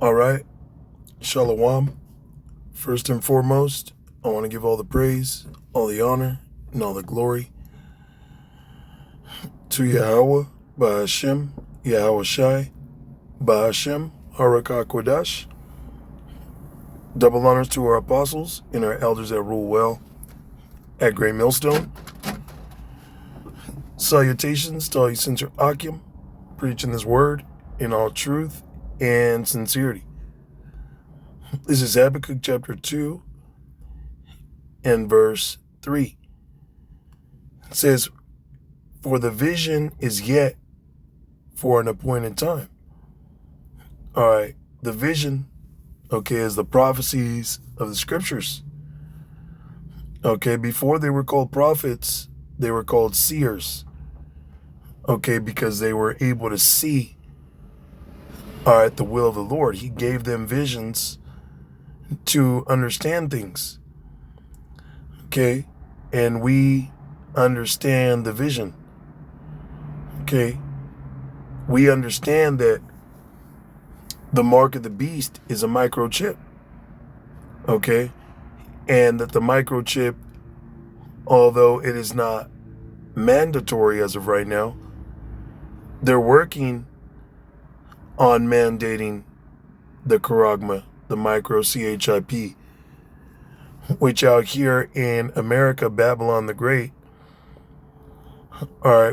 All right, Shalom. First and foremost, I want to give all the praise, all the honor, and all the glory to Yahweh, Ba'ashem, Yahweh Shai, Ba'ashem, Harakah Kodash. Double honors to our apostles and our elders that rule well at Great Millstone. Salutations to all you Sinter Akim, preaching this word in all truth and sincerity. This is Habakkuk chapter 2 and verse 3. It says, "For the vision is yet for an appointed time." All right, the vision, is the prophecies of the scriptures. Before they were called prophets, they were called seers. Because they were able to see, the will of the Lord. He gave them visions to understand things. And we understand the vision. We understand that the mark of the beast is a microchip. And that the microchip, although it is not mandatory as of right now, they're working on mandating the charagma, the micro CHIP, which out here in America, Babylon the Great,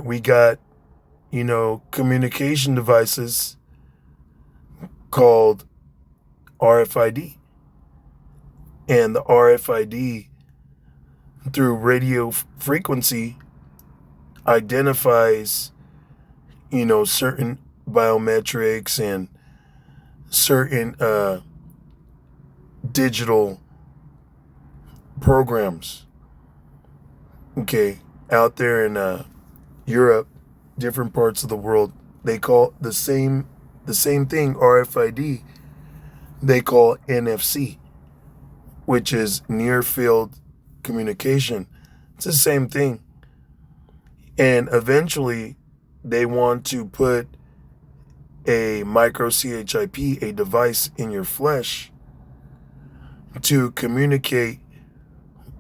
we got, communication devices called RFID. And the RFID, through radio frequency, identifies, certain biometrics and certain digital programs. Out there in Europe, different parts of the world, they call the same thing, RFID, they call NFC, which is near field communication. It's the same thing. And eventually they want to put a micro CHIP, a device in your flesh, to communicate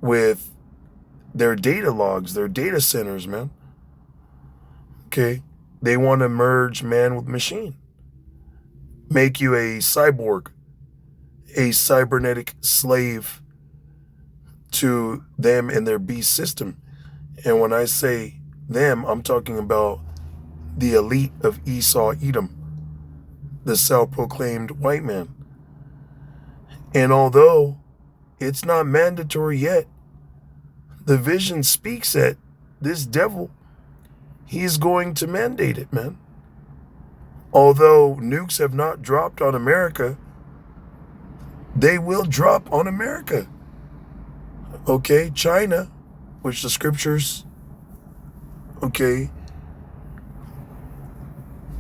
with their data logs, their data centers, man. They want to merge man with machine. Make you a cyborg, a cybernetic slave to them and their beast system. And when I say them, I'm talking about the elite of Esau Edom, the self-proclaimed white man. And although it's not mandatory yet, the vision speaks that this devil, he's going to mandate it, man. Although nukes have not dropped on America, they will drop on America. China, which the scriptures,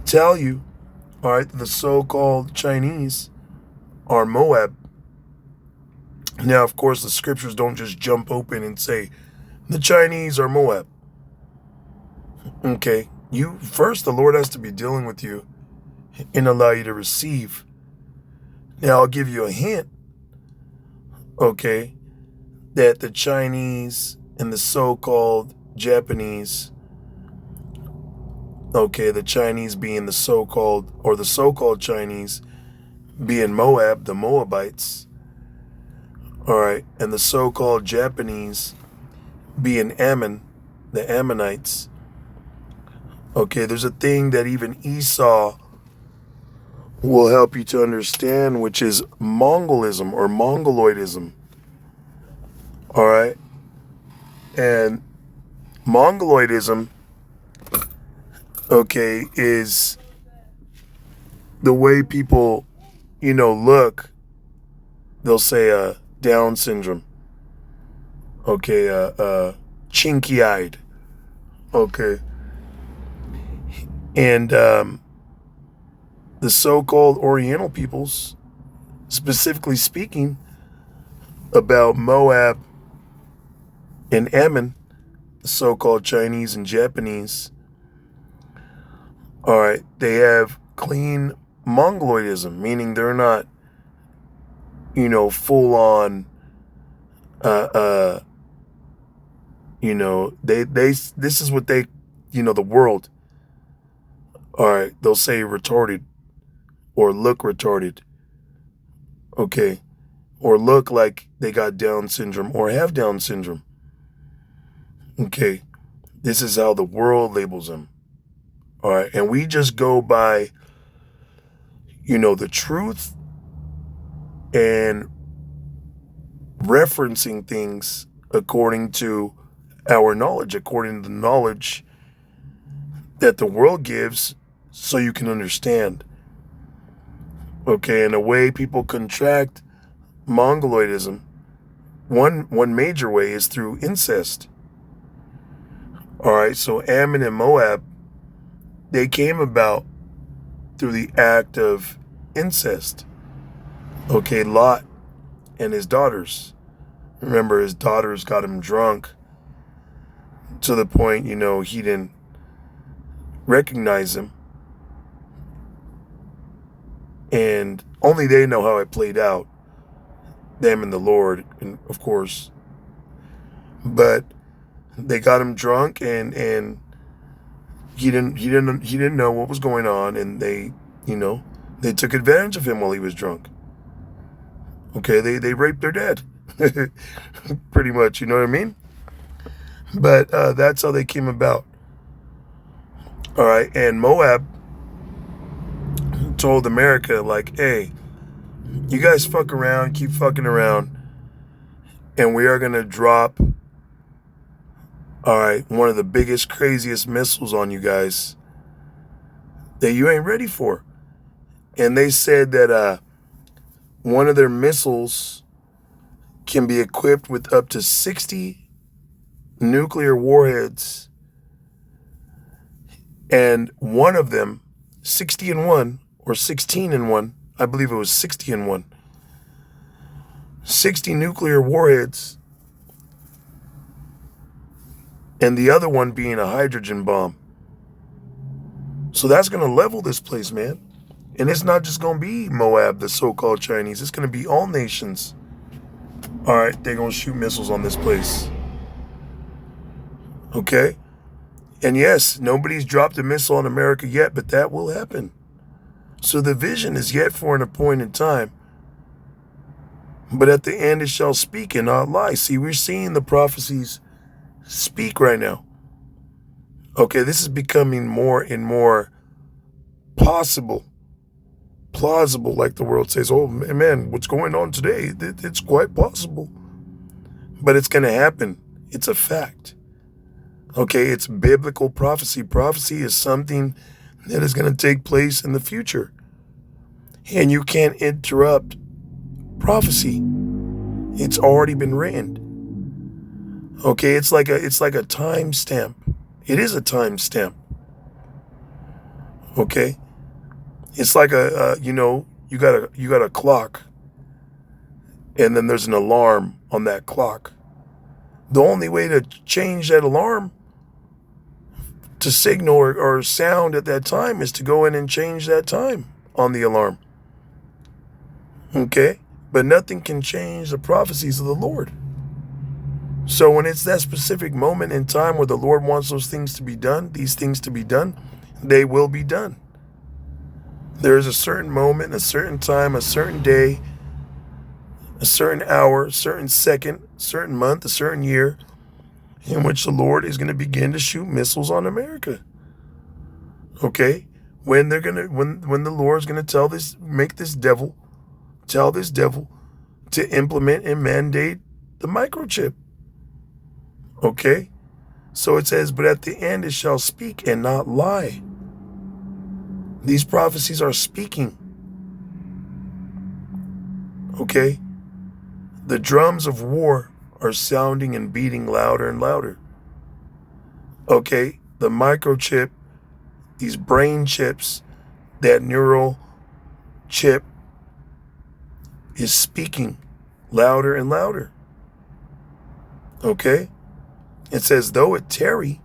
tell you, the so-called Chinese are Moab. Now, of course, the scriptures don't just jump open and say, the Chinese are Moab. The Lord has to be dealing with you and allow you to receive. Now, I'll give you a hint, that the Chinese and the so-called Japanese, the Chinese being the so-called Chinese being Moab, the Moabites, and the so-called Japanese being Ammon, the Ammonites. There's a thing that even Esau will help you to understand, which is Mongolism or Mongoloidism. And Mongoloidism, is the way people, look. They'll say Down syndrome. Chinky-eyed. And the so-called Oriental peoples, specifically speaking about Moab and Ammon, the so-called Chinese and Japanese, they have clean Mongoloidism, meaning they're not, full on, uh, uh, this is what they, the world, all right, they'll say retarded or look retarded, okay, or look like they got Down syndrome or have Down syndrome, okay. This is how the world labels them, all right, and we just go by, the truth and referencing things according to our knowledge, according to the knowledge that the world gives, so you can understand. Okay, and the way people contract Mongoloidism, one major way is through incest. All right, so Ammon and Moab, they came about through the act of incest. Okay, Lot and his daughters. Remember, his daughters got him drunk to the point, he didn't recognize him. And only they know how it played out, them and the Lord, and of course. But they got him drunk, and he didn't know what was going on, and they took advantage of him while he was drunk. Okay, they raped their dad, pretty much. You know what I mean? But that's how they came about. All right, and Moab told America, like, hey, you guys fuck around, keep fucking around, and we are gonna drop, all right, one of the biggest, craziest missiles on you guys that you ain't ready for. And they said that one of their missiles can be equipped with up to 60 nuclear warheads, and one of them, 60 in one, or 16 in one, I believe it was 60 in one, 60 nuclear warheads, and the other one being a hydrogen bomb. So that's going to level this place, man. And it's not just going to be Moab, the so-called Chinese. It's going to be all nations. All right, they're going to shoot missiles on this place. Okay? And yes, nobody's dropped a missile on America yet, but that will happen. So the vision is yet for an appointed time. But at the end it shall speak and not lie. See, we're seeing the prophecies speak right now. Okay, this is becoming more and more plausible, like the world says. Oh man, what's going on today? It's quite possible. But it's going to happen. It's a fact. Okay, it's biblical prophecy. Prophecy is something that is going to take place in the future. And you can't interrupt prophecy. It's already been written. Okay, it's like a time stamp. It is a time stamp. Okay? It's like you got a clock, and then there's an alarm on that clock. The only way to change that alarm to signal or sound at that time is to go in and change that time on the alarm. Okay? But nothing can change the prophecies of the Lord. So when it's that specific moment in time where the Lord wants those things to be done, these things to be done, they will be done. There is a certain moment, a certain time, a certain day, a certain hour, a certain second, a certain month, a certain year, in which the Lord is going to begin to shoot missiles on America. Okay? When the Lord is going to tell this devil to implement and mandate the microchip. Okay? So it says, but at the end it shall speak and not lie. These prophecies are speaking. Okay? The drums of war are sounding and beating louder and louder. Okay? The microchip, these brain chips, that neural chip is speaking louder and louder. Okay? It says, though it tarry,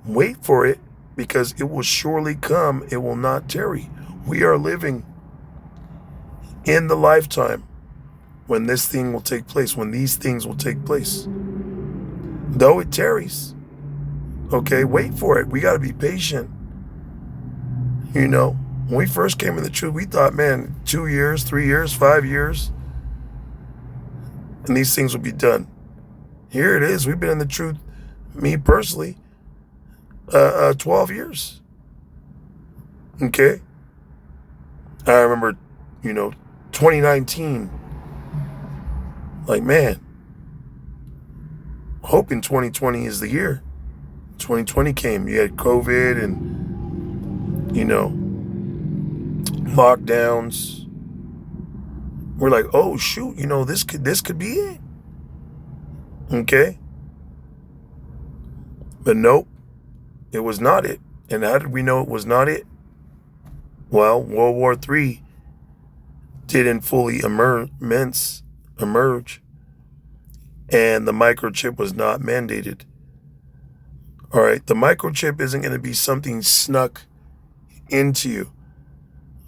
wait for it, because it will surely come, it will not tarry. We are living in the lifetime when this thing will take place, when these things will take place. Though it tarries, okay, wait for it. We got to be patient. You know, when we first came in the truth, we thought, man, 2 years, 3 years, 5 years, and these things will be done. Here it is. We've been in the truth, me personally, 12 years. Okay? I remember, 2019, like, man, hoping 2020 is the year. 2020 came. You had COVID and, lockdowns. We're like, oh, shoot, this could be it. Okay? But nope, it was not it. And how did we know it was not it? Well, World War III didn't fully emerge, and the microchip was not mandated. All right, the microchip isn't going to be something snuck into you.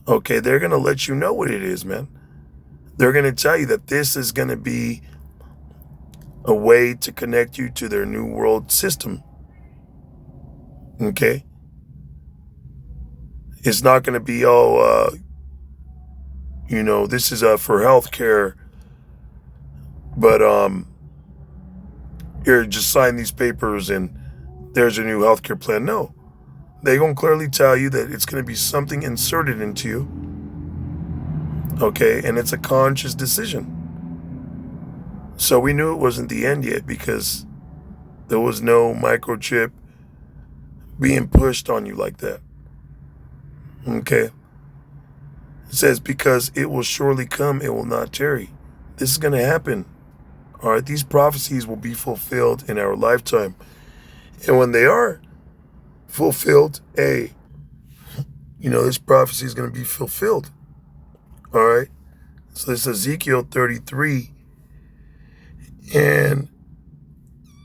Okay, they're going to let you know what it is, man. They're going to tell you that this is going to be a way to connect you to their new world system. Okay? It's not going to be, this is for healthcare, but here, just sign these papers and there's your new healthcare plan. No. They're going to clearly tell you that it's going to be something inserted into you. Okay? And it's a conscious decision. So we knew it wasn't the end yet because there was no microchip being pushed on you like that. Okay? It says, because it will surely come, it will not tarry. This is going to happen. All right? These prophecies will be fulfilled in our lifetime. And when they are fulfilled, this prophecy is going to be fulfilled. All right? So this is Ezekiel 33 and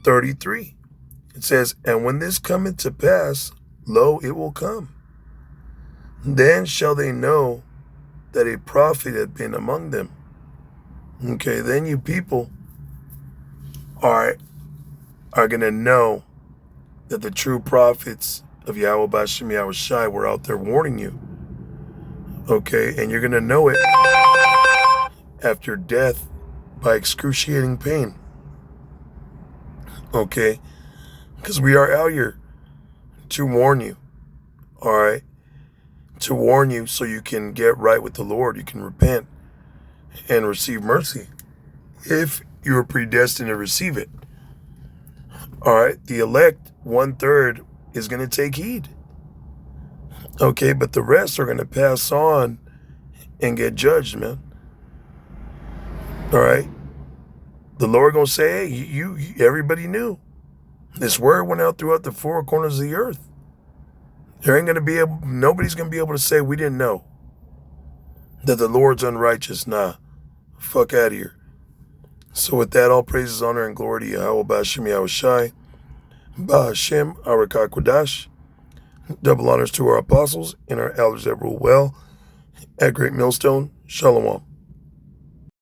33. It says, and when this cometh to pass, lo, it will come. Then shall they know that a prophet had been among them. Okay, then you people are going to know that the true prophets of Yahweh B'Shem Yahweh Shai were out there warning you. Okay, and you're going to know it after death by excruciating pain. Okay, because we are out here to warn you. All right, to warn you so you can get right with the Lord. You can repent and receive mercy if you are predestined to receive it. All right, the elect, 1/3, is going to take heed. Okay, but the rest are going to pass on and get judged, man. All right, the Lord going to say, hey, you everybody knew. This word went out throughout the four corners of the earth. Nobody's going to be able to say we didn't know that the Lord's unrighteous. Nah, fuck out of here. So with that, all praises, honor, and glory to Yahweh B'Shem Yahweh Shai, B'Shem Arakah Kodash. Double honors to our apostles and our elders that rule well at Great Millstone. Shalom.